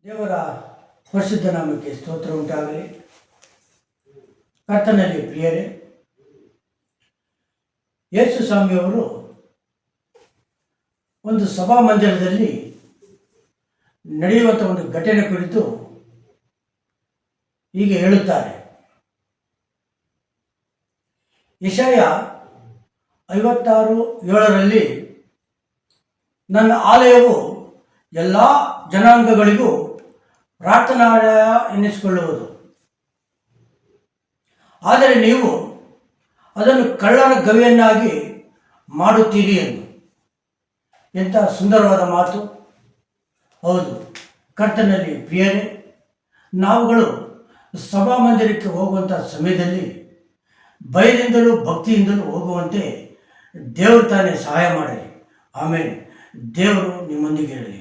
ದೇವರ ಪರಿಶುದ್ಧ ನಾಮಕ್ಕೆ ಸ್ತೋತ್ರ ಉಂಟಾಗಲಿ. ಕರ್ತನಲ್ಲಿ ಪ್ರಿಯರೇ, ಯೇಸು ಸ್ವಾಮಿಯವರು ಒಂದು ಸಭಾಮಂದಿರದಲ್ಲಿ ನಡೆಯುವಂಥ ಒಂದು ಘಟನೆ ಕುರಿತು ಹೀಗೆ ಹೇಳುತ್ತಾರೆ. ಯೆಶಾಯ 56:7 ನನ್ನ ಆಲಯವು ಎಲ್ಲ ಜನಾಂಗಗಳಿಗೂ ಪ್ರಾರ್ಥನಾಲಯ ಎನ್ನಿಸಿಕೊಳ್ಳುವುದು, ಆದರೆ ನೀವು ಅದನ್ನು ಕಳ್ಳರ ಗವಿಯನ್ನಾಗಿ ಮಾಡುತ್ತೀರಿ ಎಂದು. ಎಂಥ ಸುಂದರವಾದ ಮಾತು! ಹೌದು, ಕರ್ತನಲ್ಲಿ ಪ್ರಿಯರೇ, ನಾವುಗಳು ಸಭಾಮಂದಿರಕ್ಕೆ ಹೋಗುವಂಥ ಸಮಯದಲ್ಲಿ ಭಯದಿಂದಲೂ ಭಕ್ತಿಯಿಂದಲೂ ಹೋಗುವಂತೆ ದೇವರು ತಾನೇ ಸಹಾಯ ಮಾಡಲಿ. ಆಮೇಲೆ ದೇವರು ನಿಮ್ಮೊಂದಿಗಿರಲಿ.